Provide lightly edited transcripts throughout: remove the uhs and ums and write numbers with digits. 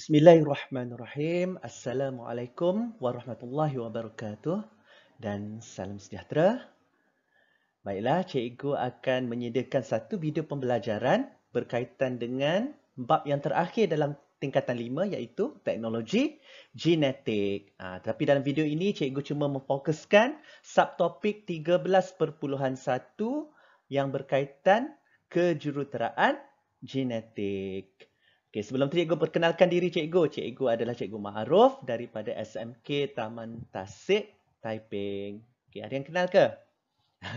Bismillahirrahmanirrahim. Assalamualaikum warahmatullahi wabarakatuh dan salam sejahtera. Baiklah, cikgu akan menyediakan satu video pembelajaran berkaitan dengan bab yang terakhir dalam tingkatan 5 iaitu teknologi genetik. Tapi dalam video ini cikgu cuma memfokuskan subtopik 13.1 yang berkaitan kejuruteraan genetik. Okey, sebelum tu cikgu perkenalkan diri cikgu. Cikgu adalah Cikgu Ma'aruf daripada SMK Taman Tasik, Taiping. Okey, ada yang kenal ke?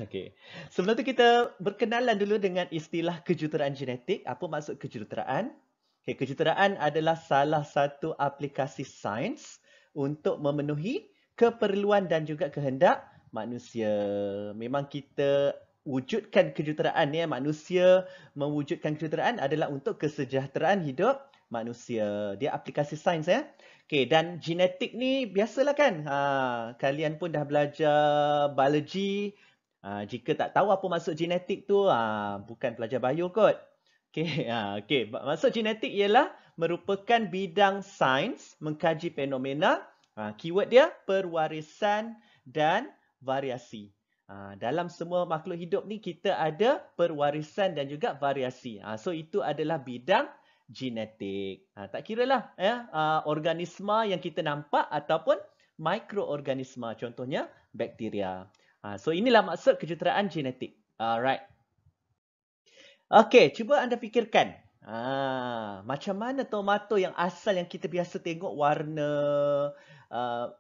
Okey. Sebelum tu kita berkenalan dulu dengan istilah kejuruteraan genetik. Apa maksud kejuruteraan? Okey, kejuruteraan adalah salah satu aplikasi sains untuk memenuhi keperluan dan juga kehendak manusia. Memang kita wujudkan kejuruteraan ya, manusia mewujudkan kejuruteraan adalah untuk kesejahteraan hidup manusia. Dia aplikasi sains ya. Okey, dan genetik ni biasalah kan. Kalian pun dah belajar biologi. Jika tak tahu apa maksud genetik tu, bukan pelajar bio kot. Okey, okey. Maksud genetik ialah merupakan bidang sains mengkaji fenomena. Keyword dia perwarisan dan variasi. Dalam semua makhluk hidup ni kita ada perwarisan dan juga variasi. So itu adalah bidang genetik. Tak kiralah ya, organisma yang kita nampak ataupun mikroorganisma, contohnya bakteria. So inilah maksud kejuruteraan genetik. Alright. Okey, cuba anda fikirkan. Macam mana tomato yang asal yang kita biasa tengok warna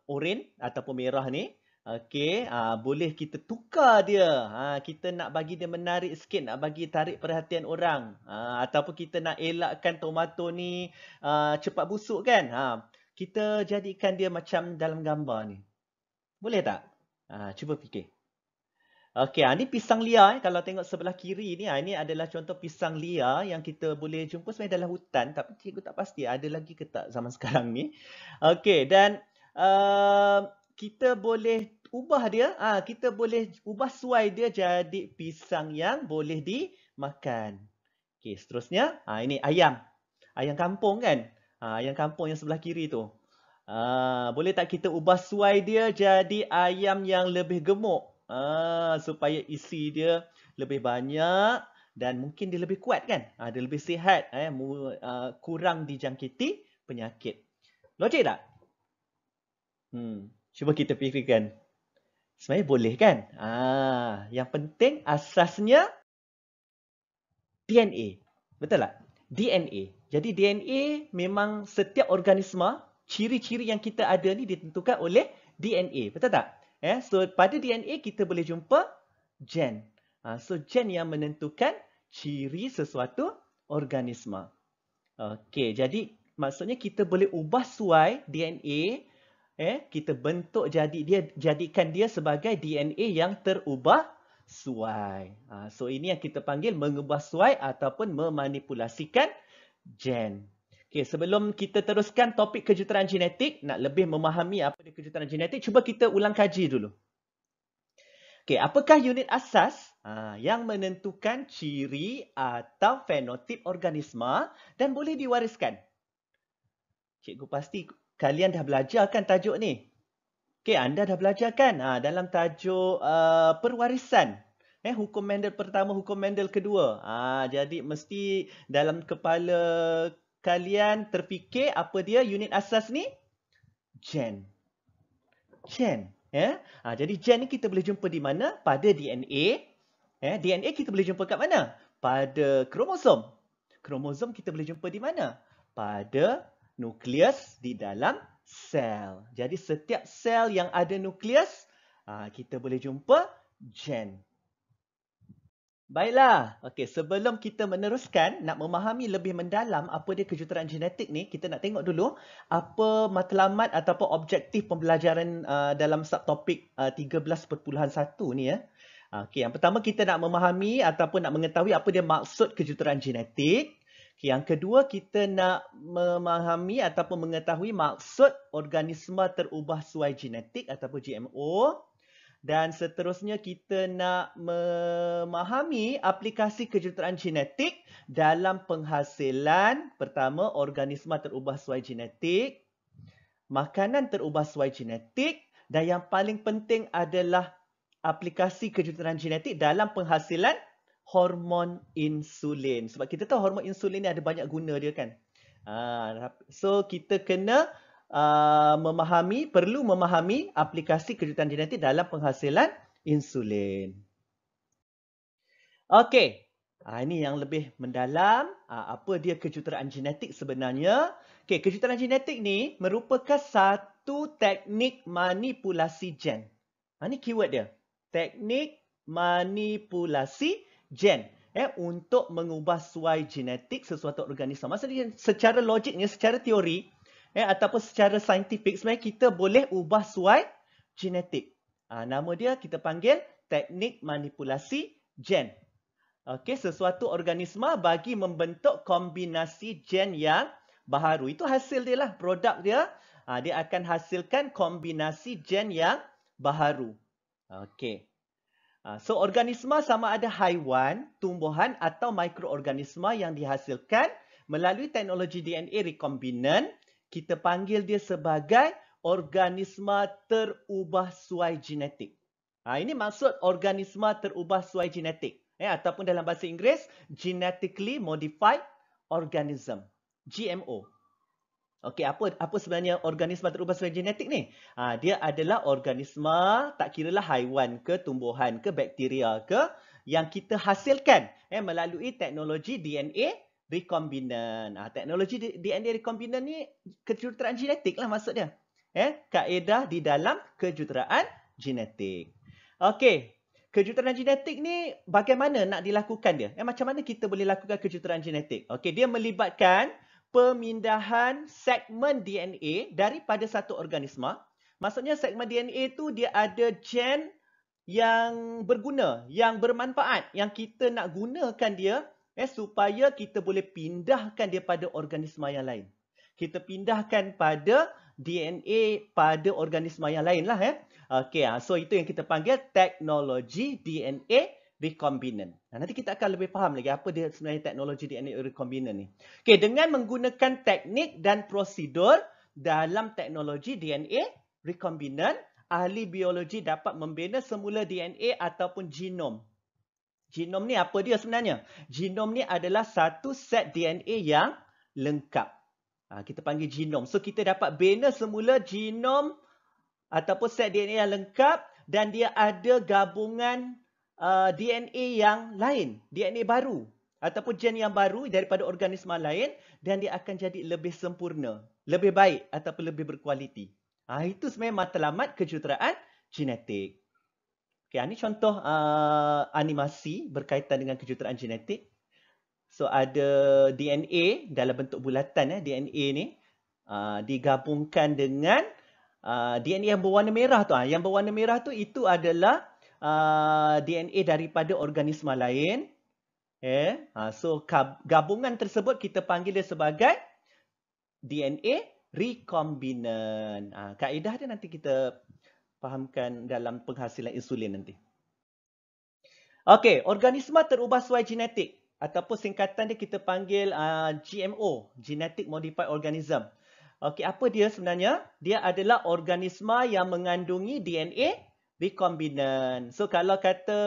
oranye ataupun merah ni. Okey, boleh kita tukar dia. Kita nak bagi dia menarik sikit, nak bagi tarik perhatian orang. Ataupun kita nak elakkan tomato ni cepat busuk kan. Kita jadikan dia macam dalam gambar ni. Boleh tak? Cuba fikir. Okey, ni pisang liar. Kalau tengok sebelah kiri ni, ini adalah contoh pisang liar yang kita boleh jumpa sebenarnya dalam hutan. Tapi cikgu tak pasti ada lagi ke tak zaman sekarang ni. Okey, dan kita boleh ubah dia. Kita boleh ubah suai dia jadi pisang yang boleh dimakan. Okey, seterusnya, ini ayam. Ayam kampung kan? Ayam kampung yang sebelah kiri tu. Boleh tak kita ubah suai dia jadi ayam yang lebih gemuk? Supaya isi dia lebih banyak dan mungkin dia lebih kuat kan? Dia lebih sihat, kurang dijangkiti penyakit. Logik tak? Cuba kita fikirkan. Sebenarnya boleh kan? Yang penting asasnya DNA. Betul tak? DNA. Jadi DNA memang setiap organisma, ciri-ciri yang kita ada ni ditentukan oleh DNA. Betul tak? So pada DNA kita boleh jumpa gen. So gen yang menentukan ciri sesuatu organisma. Okey, jadi maksudnya kita boleh ubah suai DNA, kita bentuk jadikan dia sebagai DNA yang terubah suai. So ini yang kita panggil mengubah suai ataupun memanipulasikan gen. Okey, sebelum kita teruskan topik kejuruteraan genetik, nak lebih memahami apa dia kejuruteraan genetik, cuba kita ulang kaji dulu. Okey, apakah unit asas yang menentukan ciri atau fenotip organisma dan boleh diwariskan? Cikgu pasti kalian dah belajar kan tajuk ni? Okey, anda dah belajar kan dalam tajuk perwarisan. Hukum Mendel pertama, hukum Mendel kedua. Jadi mesti dalam kepala kalian terfikir apa dia unit asas ni? Gen. Gen. Jadi gen ni kita boleh jumpa di mana? Pada DNA. DNA kita boleh jumpa kat mana? Pada kromosom. Kromosom kita boleh jumpa di mana? Pada nukleus di dalam sel. Jadi setiap sel yang ada nukleus, kita boleh jumpa gen. Baiklah. Okey, sebelum kita meneruskan, nak memahami lebih mendalam apa dia kejuruteraan genetik ni, kita nak tengok dulu apa matlamat ataupun objektif pembelajaran dalam subtopik 13.1 ni ya. Okey, yang pertama kita nak memahami ataupun nak mengetahui apa dia maksud kejuruteraan genetik. Okay, yang kedua kita nak memahami ataupun mengetahui maksud organisma terubah suai genetik ataupun GMO. Dan seterusnya kita nak memahami aplikasi kejuruteraan genetik dalam penghasilan. Pertama, organisma terubah sesuai genetik, makanan terubah sesuai genetik, dan yang paling penting adalah aplikasi kejuruteraan genetik dalam penghasilan hormon insulin. Sebab kita tahu hormon insulin ni ada banyak guna dia kan. So kita kena perlu memahami aplikasi kejuruteraan genetik dalam penghasilan insulin. Okey, ini yang lebih mendalam. Apa dia kejuruteraan genetik sebenarnya? Okey, kejuruteraan genetik ni merupakan satu teknik manipulasi gen. Ini keyword dia. Teknik manipulasi gen. Untuk mengubah suai genetik sesuatu organisma. Maksudnya secara logiknya, secara teori, ataupun secara saintifik, sebenarnya kita boleh ubah suai genetik. Nama dia kita panggil teknik manipulasi gen. Okey, sesuatu organisma bagi membentuk kombinasi gen yang baharu. Itu hasil dia lah, produk dia. Dia akan hasilkan kombinasi gen yang baharu. Okey. So, organisma sama ada haiwan, tumbuhan atau mikroorganisma yang dihasilkan melalui teknologi DNA rekombinan, kita panggil dia sebagai organisma terubah suai genetik. Ini maksud organisma terubah suai genetik. Ataupun dalam bahasa Inggeris, Genetically Modified Organism. GMO. Okey, apa sebenarnya organisma terubah sesuai genetik ni? Dia adalah organisma, tak kiralah haiwan ke, tumbuhan ke, bakteria ke, yang kita hasilkan melalui teknologi DNA rekombinan. Teknologi DNA rekombinan ni kejuruteraan genetik lah maksud dia. Kaedah di dalam kejuruteraan genetik. Okey, kejuruteraan genetik ni bagaimana nak dilakukan dia? Macam mana kita boleh lakukan kejuruteraan genetik? Okey, dia melibatkan pemindahan segmen DNA daripada satu organisma. Maksudnya segmen DNA tu dia ada gen yang berguna, yang bermanfaat, yang kita nak gunakan dia supaya kita boleh pindahkan dia pada organisma yang lain. Kita pindahkan pada DNA pada organisma yang lain lah. Okey, so itu yang kita panggil teknologi DNA rekombinan. Nanti kita akan lebih faham lagi apa dia sebenarnya teknologi DNA rekombinan ni. Okey, dengan menggunakan teknik dan prosedur dalam teknologi DNA rekombinan, ahli biologi dapat membina semula DNA ataupun genom. Genom ni apa dia sebenarnya? Genom ni adalah satu set DNA yang lengkap. Kita panggil genom. So kita dapat bina semula genom ataupun set DNA yang lengkap dan dia ada gabungan DNA yang lain, DNA baru ataupun gen yang baru daripada organisma lain dan dia akan jadi lebih sempurna, lebih baik ataupun lebih berkualiti. Itu sebenarnya matlamat kejuruteraan genetik. Okey, ini contoh animasi berkaitan dengan kejuruteraan genetik. So ada DNA dalam bentuk bulatan DNA ni digabungkan dengan DNA yang berwarna merah tu. Yang berwarna merah tu itu adalah DNA daripada organisma lain. So gabungan tersebut kita panggil dia sebagai DNA rekombinan. Kaedah dia nanti kita fahamkan dalam penghasilan insulin nanti. Okey, organisma terubah sesuai genetik ataupun singkatan dia kita panggil GMO, Genetic Modified Organism. Okey, apa dia sebenarnya? Dia adalah organisma yang mengandungi DNA rekombinan. So kalau kata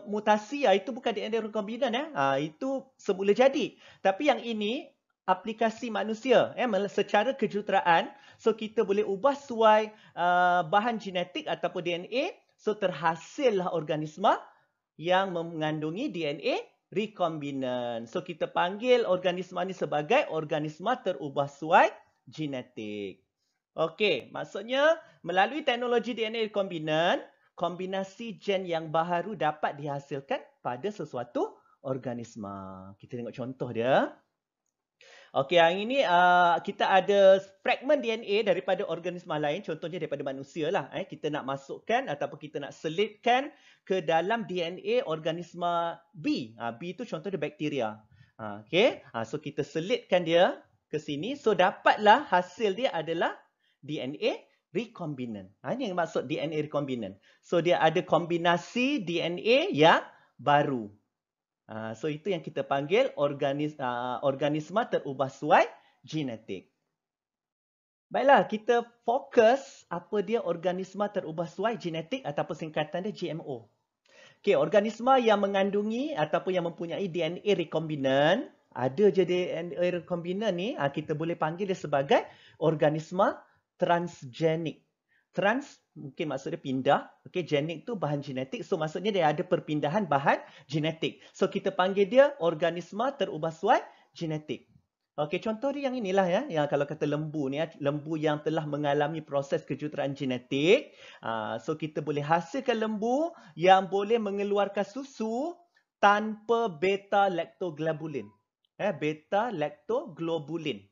mutasi, itu bukan DNA rekombinan itu semula jadi. Tapi yang ini aplikasi manusia secara kejuruteraan. So kita boleh ubah sesuai bahan genetik ataupun DNA. So terhasillah organisma yang mengandungi DNA rekombinan. So kita panggil organisma ni sebagai organisma terubah sesuai genetik. Okey, maksudnya melalui teknologi DNA rekombinan, kombinasi gen yang baharu dapat dihasilkan pada sesuatu organisma. Kita tengok contoh dia. Okey, yang ini kita ada fragmen DNA daripada organisma lain, contohnya daripada manusia lah. Kita nak masukkan ataupun kita nak selitkan ke dalam DNA organisma B. B itu contoh dia bakteria. Okey, so kita selitkan dia ke sini. So dapatlah hasil dia adalah DNA recombinant. Ini yang maksud DNA recombinant. So dia ada kombinasi DNA yang baru. So itu yang kita panggil organisma terubah suai genetik. Baiklah, kita fokus apa dia organisma terubah suai genetik ataupun singkatan dia GMO. Okey, organisma yang mengandungi ataupun yang mempunyai DNA recombinant, ada je DNA recombinant ni, kita boleh panggil dia sebagai organisma transgenik. Trans mungkin maksudnya pindah. Okey, genik tu bahan genetik. So maksudnya dia ada perpindahan bahan genetik. So kita panggil dia organisma terubah suai genetik. Okey, contoh dia yang inilah ya, yang kalau kata lembu ni, lembu yang telah mengalami proses kejuruteraan genetik. So kita boleh hasilkan lembu yang boleh mengeluarkan susu tanpa beta-lactoglobulin. Beta-lactoglobulin.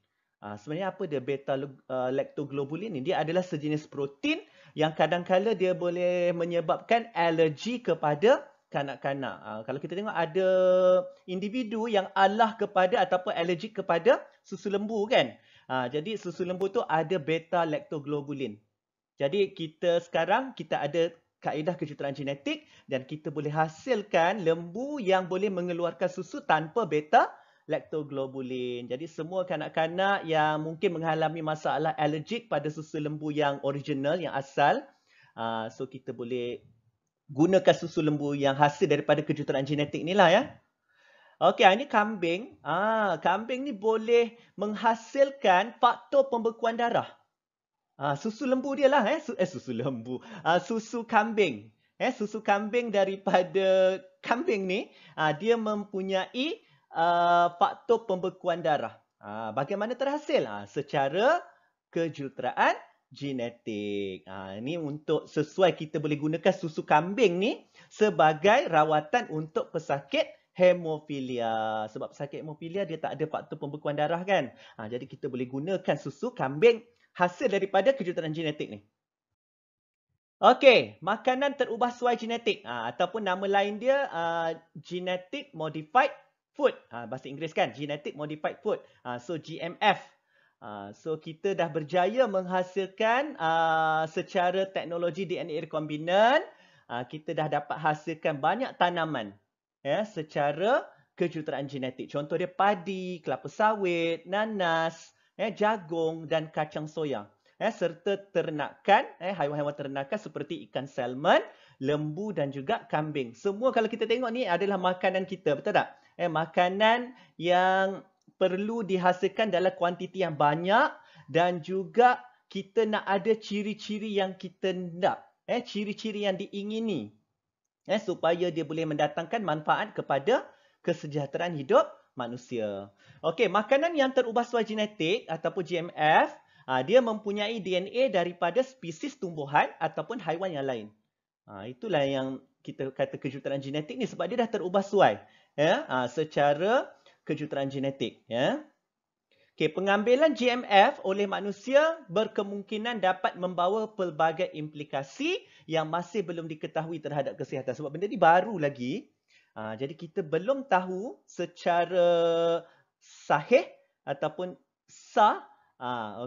Sebenarnya apa dia beta-lactoglobulin ni? Dia adalah sejenis protein yang kadang-kala dia boleh menyebabkan alergi kepada kanak-kanak. Kalau kita tengok ada individu yang alah kepada ataupun alergik kepada susu lembu kan. Jadi susu lembu tu ada beta-lactoglobulin. Jadi sekarang kita ada kaedah kejuruteraan genetik dan kita boleh hasilkan lembu yang boleh mengeluarkan susu tanpa beta-lactoglobulin. Jadi semua kanak-kanak yang mungkin mengalami masalah alergik pada susu lembu yang original, yang asal, so kita boleh gunakan susu lembu yang hasil daripada kejuruteraan genetik ni lah ya. Okey, ini kambing. Kambing ni boleh menghasilkan faktor pembekuan darah. Susu lembu dia lah. Susu lembu. Susu kambing. Susu kambing daripada kambing ni, dia mempunyai faktor pembekuan darah. Bagaimana terhasil? Secara kejuruteraan genetik. Ini untuk sesuai kita boleh gunakan susu kambing ni sebagai rawatan untuk pesakit hemofilia. Sebab pesakit hemofilia dia tak ada faktor pembekuan darah kan. Jadi kita boleh gunakan susu kambing hasil daripada kejuruteraan genetik ni. Okey, makanan terubah suai genetik ataupun nama lain dia genetic modified food. Bahasa Inggeris kan, genetic modified food. So GMF. So kita dah berjaya menghasilkan secara teknologi DNA recombinant, kita dah dapat hasilkan banyak tanaman secara kejuruteraan genetik. Contoh dia padi, kelapa sawit, nanas, jagung dan kacang soya. Serta ternakan, haiwan-haiwan ternakan seperti ikan salmon, lembu dan juga kambing. Semua kalau kita tengok ni adalah makanan kita, betul tak? Makanan yang perlu dihasilkan dalam kuantiti yang banyak dan juga kita nak ada ciri-ciri yang kita nak, ciri-ciri yang diingini, supaya dia boleh mendatangkan manfaat kepada kesejahteraan hidup manusia. Okey, makanan yang terubah suai genetik ataupun GMF, dia mempunyai DNA daripada spesies tumbuhan ataupun haiwan yang lain. Itulah yang kita kata kejuruteraan genetik ni sebab dia dah terubah suai secara kejuruteraan genetik. Okey, pengambilan GMF oleh manusia berkemungkinan dapat membawa pelbagai implikasi yang masih belum diketahui terhadap kesihatan. Sebab benda ni baru lagi. Jadi kita belum tahu secara sahih ataupun sah,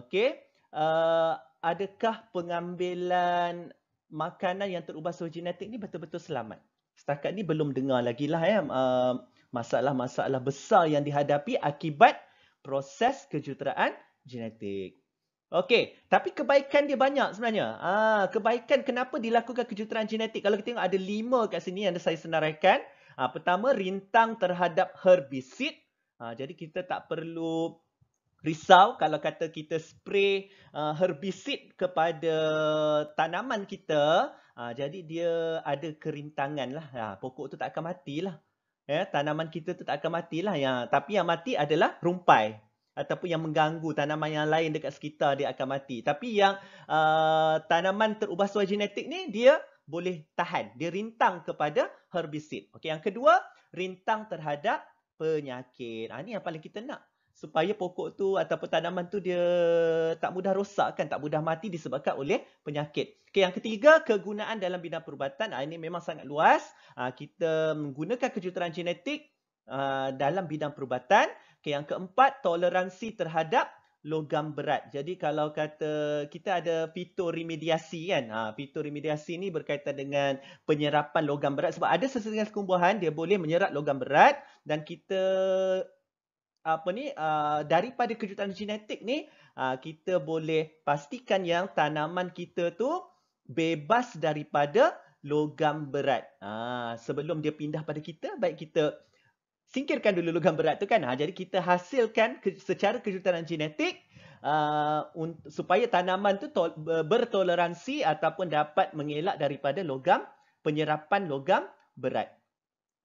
okey, adakah pengambilan makanan yang terubah suai genetik ni betul-betul selamat. Setakat ni belum dengar lagi lah masalah-masalah besar yang dihadapi akibat proses kejuruteraan genetik. Okey, tapi kebaikan dia banyak sebenarnya. Kebaikan kenapa dilakukan kejuruteraan genetik? Kalau kita tengok ada 5 kat sini yang saya senaraikan. Pertama, rintang terhadap herbisid. Jadi kita tak perlu risau kalau kata kita spray herbisid kepada tanaman kita. Jadi dia ada kerintangan lah. Pokok tu tak akan matilah. Tanaman kita tu tak akan matilah. Tapi yang mati adalah rumpai ataupun yang mengganggu tanaman yang lain dekat sekitar dia akan mati. Tapi yang tanaman terubah suai genetik ni dia boleh tahan. Dia rintang kepada herbisid. Okey, yang kedua, rintang terhadap penyakit. Ini yang paling kita nak. Supaya pokok tu ataupun tanaman tu dia tak mudah rosak kan, tak mudah mati disebabkan oleh penyakit. Okey, yang ketiga, kegunaan dalam bidang perubatan. Ini memang sangat luas. Kita menggunakan kejuruteraan genetik dalam bidang perubatan. Okey, yang keempat, toleransi terhadap logam berat. Jadi kalau kata kita ada fitoremediasi kan. Fitoremediasi ni berkaitan dengan penyerapan logam berat sebab ada sesetengah tumbuhan dia boleh menyerap logam berat dan kita daripada kejuruteraan genetik ni kita boleh pastikan yang tanaman kita tu bebas daripada logam berat. Sebelum dia pindah pada kita, baik kita singkirkan dulu logam berat tu kan. Jadi kita hasilkan secara kejuruteraan genetik supaya tanaman tu bertoleransi ataupun dapat mengelak daripada penyerapan logam berat.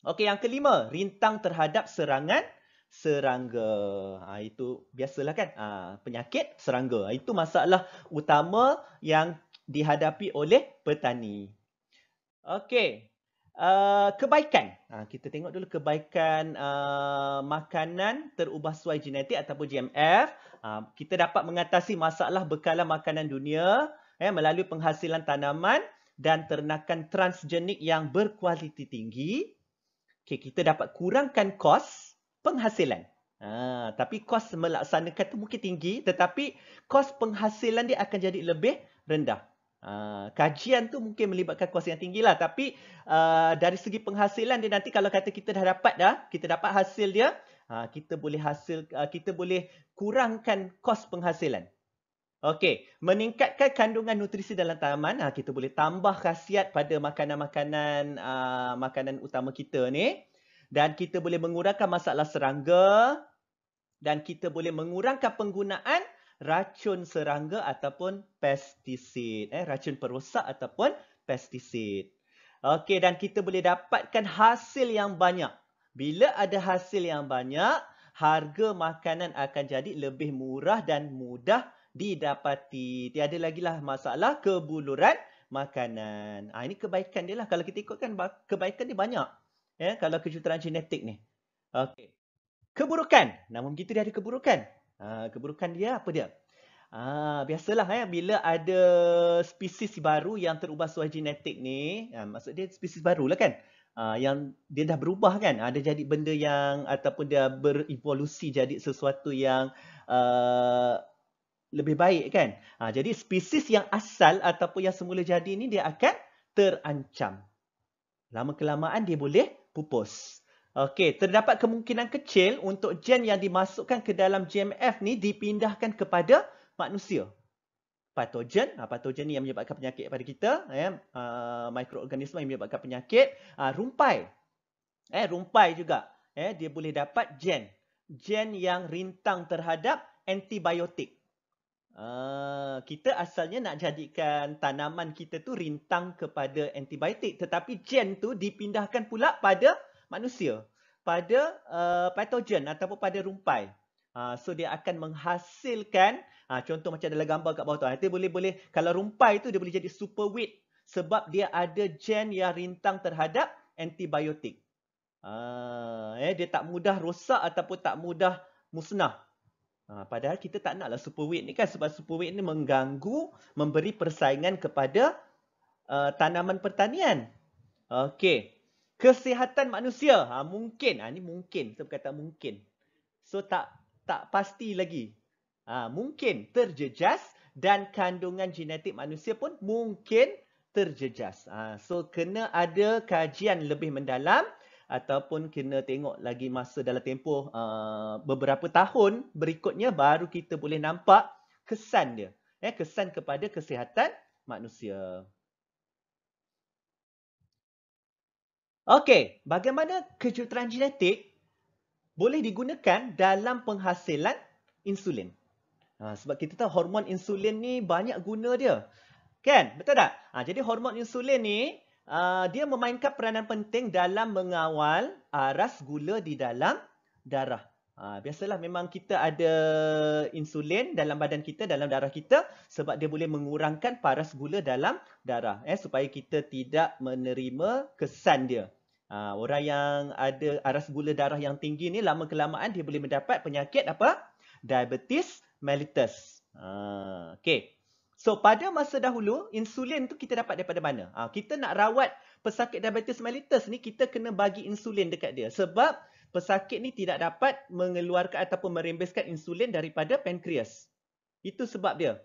Okey, yang kelima, rintang terhadap serangan serangga. Itu biasalah kan, penyakit serangga. Itu masalah utama yang dihadapi oleh petani. Okey, kebaikan. Kita tengok dulu kebaikan makanan terubah suai genetik ataupun GMF. Kita dapat mengatasi masalah bekalan makanan dunia melalui penghasilan tanaman dan ternakan transgenik yang berkualiti tinggi. Okay, kita dapat kurangkan kos penghasilan. Tapi kos melaksanakan itu mungkin tinggi, tetapi kos penghasilan dia akan jadi lebih rendah. Kajian tu mungkin melibatkan kos yang tinggi lah, tapi dari segi penghasilan dia nanti kalau kata kita kita dapat hasil dia, kita boleh kurangkan kos penghasilan. Okey, meningkatkan kandungan nutrisi dalam tanaman, kita boleh tambah khasiat pada makanan utama kita ni, dan kita boleh mengurangkan masalah serangga, dan kita boleh mengurangkan penggunaan racun serangga ataupun pestisid, racun perosak ataupun pestisid. Okey, dan kita boleh dapatkan hasil yang banyak. Bila ada hasil yang banyak, harga makanan akan jadi lebih murah dan mudah didapati. Tiada lagi lah masalah kebuluran makanan. Ini kebaikan dia lah. Kalau kita ikutkan, kebaikan dia banyak. Kalau kejuruteraan genetik ni. Okey. Keburukan. Namun begitu dia ada keburukan. Keburukan dia apa dia? Biasalah bila ada spesies baru yang terubah suai genetik ni, maksud dia spesies baru lah kan. Yang dia dah berubah kan. Dia jadi benda yang ataupun dia berevolusi jadi sesuatu yang lebih baik kan. Jadi spesies yang asal ataupun yang semula jadi ni dia akan terancam. Lama-kelamaan dia boleh pupus. Okey, terdapat kemungkinan kecil untuk gen yang dimasukkan ke dalam GMF ni dipindahkan kepada manusia. Patogen ni yang menyebabkan penyakit pada kita, mikroorganisma yang menyebabkan penyakit. Rumpai. Rumpai juga. Dia boleh dapat gen yang rintang terhadap antibiotik. Kita asalnya nak jadikan tanaman kita tu rintang kepada antibiotik, tetapi gen tu dipindahkan pula pada manusia, pada patogen ataupun pada rumpai. So dia akan menghasilkan, contoh macam dalam gambar kat bawah tu, nanti boleh kalau rumpai tu dia boleh jadi super weed sebab dia ada gen yang rintang terhadap antibiotik. Dia tak mudah rosak ataupun tak mudah musnah. Padahal kita tak naklah super weed ni kan, sebab super weed ni mengganggu, memberi persaingan kepada tanaman pertanian. Okey. Kesihatan manusia, mungkin. Ini mungkin, saya berkata mungkin. So tak pasti lagi. Mungkin terjejas dan kandungan genetik manusia pun mungkin terjejas. So kena ada kajian lebih mendalam ataupun kena tengok lagi masa dalam tempoh beberapa tahun berikutnya baru kita boleh nampak kesan dia. Kesan kepada kesihatan manusia. Okey, bagaimana kejuruteraan genetik boleh digunakan dalam penghasilan insulin? Sebab kita tahu hormon insulin ni banyak guna dia. Kan? Betul tak? Jadi hormon insulin ni dia memainkan peranan penting dalam mengawal aras gula di dalam darah. Biasalah memang kita ada insulin dalam badan kita, dalam darah kita, sebab dia boleh mengurangkan paras gula dalam darah supaya kita tidak menerima kesan dia. Orang yang ada aras gula darah yang tinggi ni lama-kelamaan dia boleh mendapat penyakit apa? Diabetes mellitus. Okey. So, pada masa dahulu, insulin tu kita dapat daripada mana? Kita nak rawat pesakit diabetes mellitus ni, kita kena bagi insulin dekat dia. Sebab pesakit ni tidak dapat mengeluarkan ataupun merembeskan insulin daripada pankreas. Itu sebab dia.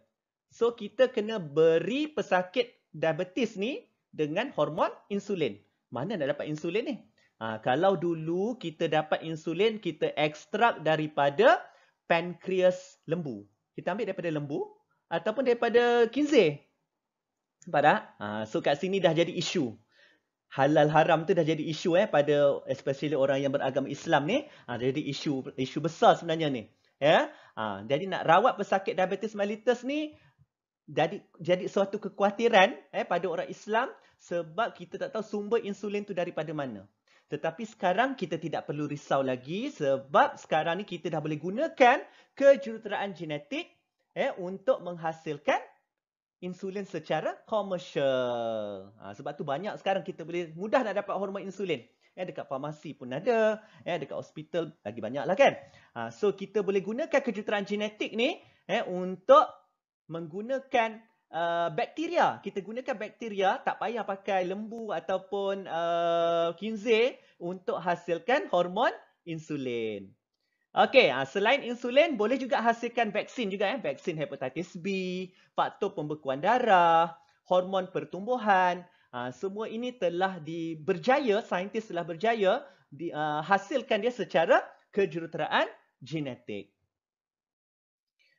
So, kita kena beri pesakit diabetes ni dengan hormon insulin. Mana nak dapat insulin ni? Kalau dulu kita dapat insulin, kita ekstrak daripada pankreas lembu. Kita ambil daripada lembu ataupun daripada kinzeh. Nampak tak? So, kat sini dah jadi isu. Halal haram tu dah jadi isu pada especially orang yang beragama Islam ni. Jadi isu besar sebenarnya ni. Ya. Jadi nak rawat pesakit diabetes mellitus ni jadi suatu kekhawatiran pada orang Islam sebab kita tak tahu sumber insulin tu daripada mana. Tetapi sekarang kita tidak perlu risau lagi sebab sekarang ni kita dah boleh gunakan kejuruteraan genetik untuk menghasilkan insulin secara komersial. Sebab tu banyak sekarang kita boleh mudah nak dapat hormon insulin. Dekat farmasi pun ada, dekat hospital lagi banyak lah kan. So kita boleh gunakan kejuruteraan genetik ni untuk menggunakan bakteria. Kita gunakan bakteria, tak payah pakai lembu ataupun kinzeh untuk hasilkan hormon insulin. Okey, selain insulin, boleh juga hasilkan vaksin juga. Vaksin hepatitis B, faktor pembekuan darah, hormon pertumbuhan. Semua ini telah berjaya, saintis telah berjaya hasilkan dia secara kejuruteraan genetik.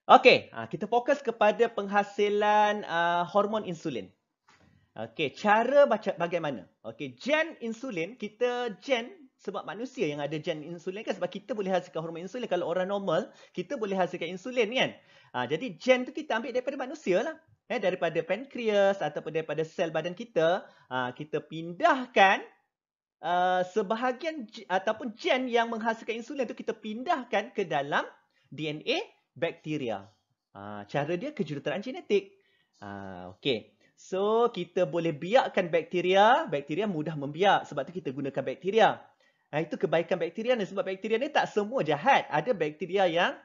Okey, kita fokus kepada penghasilan hormon insulin. Okey, cara bagaimana? Okey, gen insulin, sebab manusia yang ada gen insulin kan, sebab kita boleh hasilkan hormon insulin. Kalau orang normal, kita boleh hasilkan insulin kan. Jadi gen tu kita ambil daripada manusia lah. Daripada pankreas ataupun daripada sel badan kita. Kita pindahkan sebahagian ataupun gen yang menghasilkan insulin tu kita pindahkan ke dalam DNA bakteria. Cara dia kejuruteraan genetik. Okey. So, kita boleh biakkan bakteria. Bakteria mudah membiak. Sebab tu kita gunakan bakteria. Itu kebaikan bakteria ni. Sebab bakteria ni tak semua jahat. Ada bakteria yang,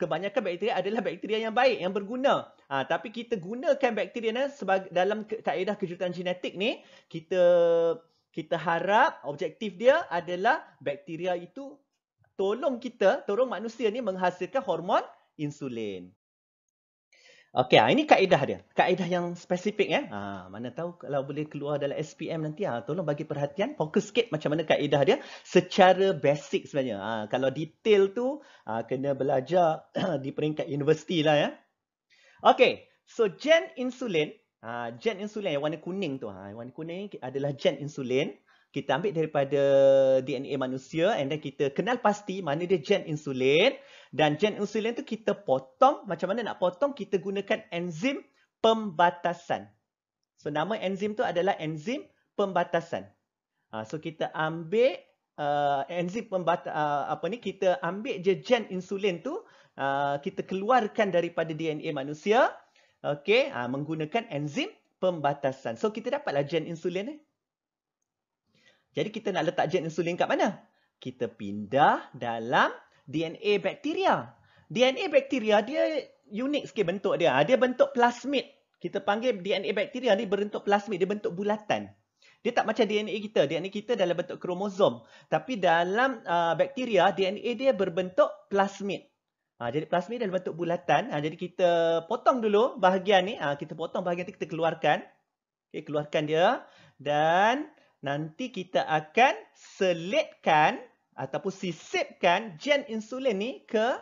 kebanyakan bakteria adalah bakteria yang baik, yang berguna. Tapi kita gunakan bakteria ni dalam kaedah kejuruteraan genetik ni, kita harap objektif dia adalah bakteria itu tolong manusia ni menghasilkan hormon insulin. Okey, ini kaedah dia. Kaedah yang spesifik mana tahu kalau boleh keluar dalam SPM nanti, tolong bagi perhatian, fokus sikit macam mana kaedah dia secara basic sebenarnya. Kalau detail tu kena belajar di peringkat universiti lah ya. Okey, so gen insulin yang warna kuning tu, warna kuning adalah gen insulin. Kita ambil daripada DNA manusia and then kita kenal pasti mana dia gen insulin. Dan gen insulin tu kita potong. Macam mana nak potong? Kita gunakan enzim pembatasan. So nama enzim tu adalah enzim pembatasan. So kita ambil enzim kita ambil je gen insulin tu, kita keluarkan daripada DNA manusia. Okey, menggunakan enzim pembatasan. So kita dapatlah gen insulin ni. Jadi kita nak letak gen insulin kat mana? Kita pindah dalam DNA bakteria. DNA bakteria dia unik sikit bentuk dia. Dia bentuk plasmid. Kita panggil DNA bakteria ni berbentuk plasmid. Dia bentuk bulatan. Dia tak macam DNA kita. DNA kita dalam bentuk kromosom. Tapi dalam bakteria, DNA dia berbentuk plasmid. Jadi plasmid dalam bentuk bulatan. Jadi kita potong dulu bahagian ni. Kita potong bahagian ni, kita keluarkan. Okay, keluarkan dia. Dan nanti kita akan selitkan ataupun sisipkan gen insulin ni ke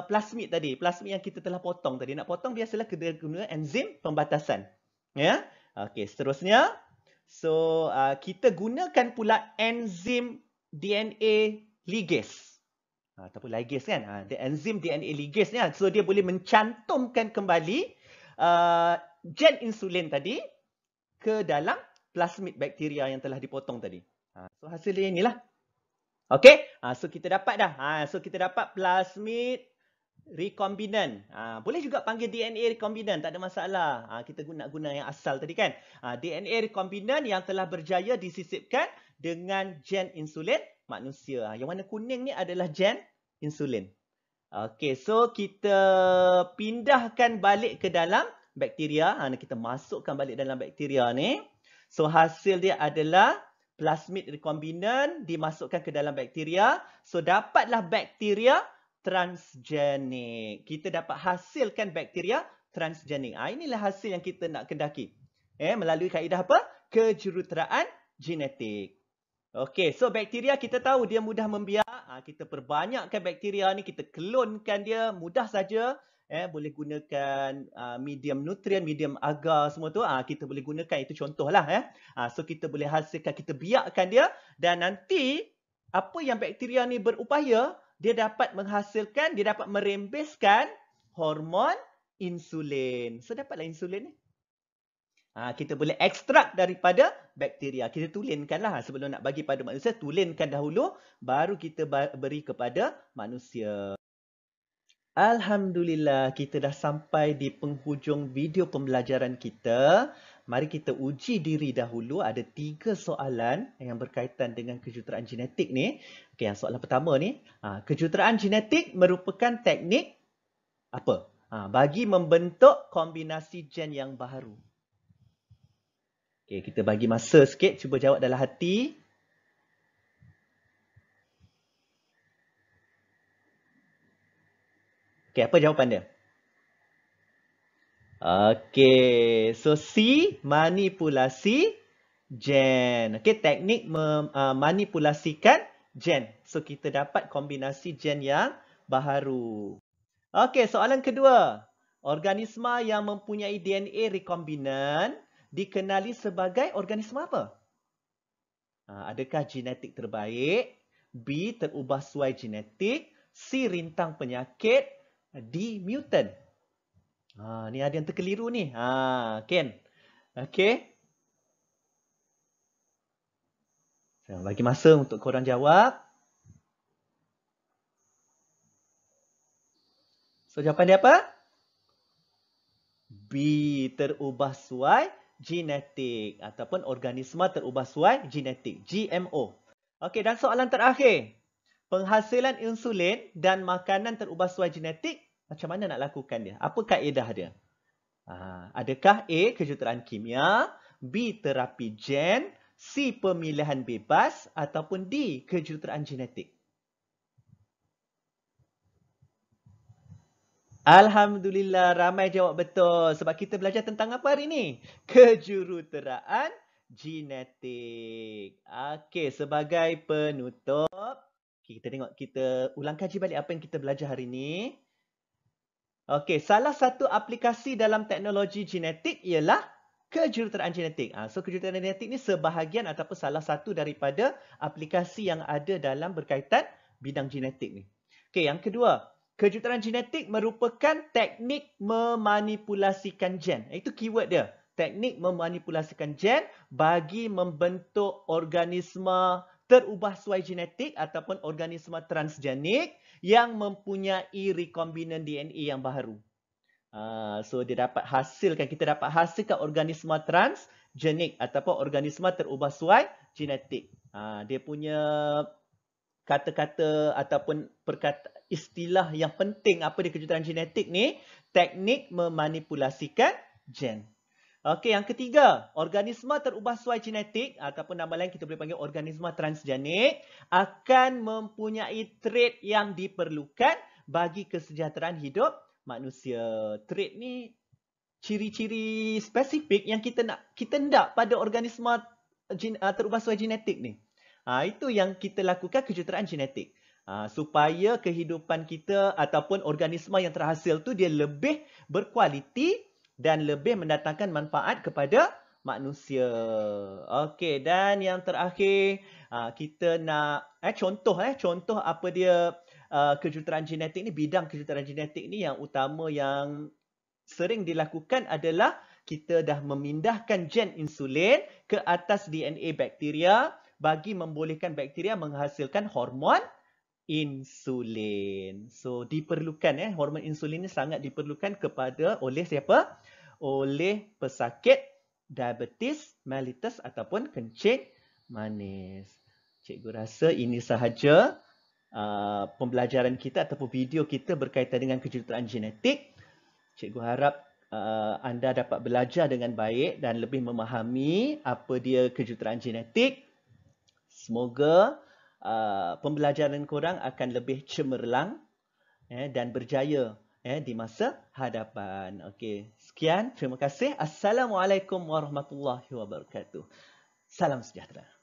plasmid tadi. Plasmid yang kita telah potong tadi. Nak potong biasalah kita guna enzim pembatasan. Ya. Okey, seterusnya. So, kita gunakan pula enzim DNA ligase. Ataupun ligase kan. Enzim DNA ligase ni. So, dia boleh mencantumkan kembali gen insulin tadi ke dalam plasmid bakteria yang telah dipotong tadi. So hasil dia inilah. Okey, so kita dapat dah. So kita dapat plasmid rekombinant. Boleh juga panggil DNA rekombinant, tak ada masalah. Kita guna yang asal tadi kan. DNA rekombinant yang telah berjaya disisipkan dengan gen insulin manusia. Yang warna kuning ni adalah gen insulin. Okey, so kita pindahkan balik ke dalam bakteria. Kita masukkan balik dalam bakteria ni. So hasil dia adalah plasmid rekombinan dimasukkan ke dalam bakteria. So, dapatlah bakteria transgenik. Kita dapat hasilkan bakteria transgenik. Inilah hasil yang kita nak kendaki. Melalui kaedah apa? Kejuruteraan genetik. Okey, so bakteria kita tahu dia mudah membiak. Kita perbanyakkan bakteria ni, kita klonkan dia, mudah saja. Boleh gunakan medium nutrien, medium agar semua tu. Kita boleh gunakan, itu contohlah. So kita boleh hasilkan, kita biakkan dia. Dan nanti apa yang bakteria ni berupaya, dia dapat menghasilkan, dia dapat merembeskan hormon insulin. So dapatlah insulin ni. Kita boleh ekstrak daripada bakteria. Kita tulinkanlah sebelum nak bagi pada manusia. Tulinkan dahulu, baru kita beri kepada manusia. Alhamdulillah, kita dah sampai di penghujung video pembelajaran kita. Mari kita uji diri dahulu. Ada 3 soalan yang berkaitan dengan kejuruteraan genetik ni. Okey, yang soalan pertama ni. Kejuruteraan genetik merupakan teknik apa? Bagi membentuk kombinasi gen yang baharu. Okey, kita bagi masa sikit. Cuba jawab dalam hati. Okey, apa jawapan dia? Okey, so C, manipulasi gen. Okey, teknik memanipulasikan gen. So, kita dapat kombinasi gen yang baharu. Okey, soalan kedua. Organisma yang mempunyai DNA rekombinan dikenali sebagai organisma apa? Adakah genetik terbaik? B, terubah suai genetik? C, rintang penyakit? D, mutant. Ni ada yang terkeliru ni. Ken. Okey. Saya bagi masa untuk korang jawab. So, jawapan dia apa? B, terubah suai genetik. Ataupun organisma terubah suai genetik. GMO. Okey, dan soalan terakhir. Penghasilan insulin dan makanan terubah suai genetik, macam mana nak lakukan dia? Apa kaedah dia? Adakah A, kejuruteraan kimia, B, terapi gen, C, pemilihan bebas, ataupun D, kejuruteraan genetik? Alhamdulillah, ramai jawab betul. Sebab kita belajar tentang apa hari ni? Kejuruteraan genetik. Okey, sebagai penutup, kita tengok, kita ulang kaji balik apa yang kita belajar hari ni. Okey, salah satu aplikasi dalam teknologi genetik ialah kejuruteraan genetik. So, kejuruteraan genetik ni sebahagian ataupun salah satu daripada aplikasi yang ada dalam berkaitan bidang genetik ni. Okey, yang kedua, kejuruteraan genetik merupakan teknik memanipulasikan gen. Itu keyword dia. Teknik memanipulasikan gen bagi membentuk organisma terubah suai genetik ataupun organisma transgenik yang mempunyai rekombinan DNA yang baharu. So, dia dapat hasilkan, kita dapat hasilkan organisma transgenik ataupun organisma terubah suai genetik. Dia punya kata-kata ataupun istilah yang penting apa dia kejuruteraan genetik ni, teknik memanipulasikan gen. Okey, yang ketiga, organisma terubah suai genetik ataupun nama lain kita boleh panggil organisma transgenik akan mempunyai trait yang diperlukan bagi kesejahteraan hidup manusia. Trait ni ciri-ciri spesifik yang kita nak pada organisma terubah suai genetik ni. Itu yang kita lakukan kejuruteraan genetik. Supaya kehidupan kita ataupun organisma yang terhasil tu dia lebih berkualiti dan lebih mendatangkan manfaat kepada manusia. Okey, dan yang terakhir kita nak contoh apa dia kejuruteraan genetik ni, bidang kejuruteraan genetik ni yang utama yang sering dilakukan adalah kita dah memindahkan gen insulin ke atas DNA bakteria bagi membolehkan bakteria menghasilkan hormon insulin. So, diperlukan hormon insulin ni sangat diperlukan oleh siapa? Oleh pesakit diabetes mellitus ataupun kencing manis. Cikgu rasa ini sahaja pembelajaran kita ataupun video kita berkaitan dengan kejuruteraan genetik. Cikgu harap anda dapat belajar dengan baik dan lebih memahami apa dia kejuruteraan genetik. Semoga pembelajaran korang akan lebih cemerlang dan berjaya di masa hadapan. Okey, sekian. Terima kasih. Assalamualaikum warahmatullahi wabarakatuh. Salam sejahtera.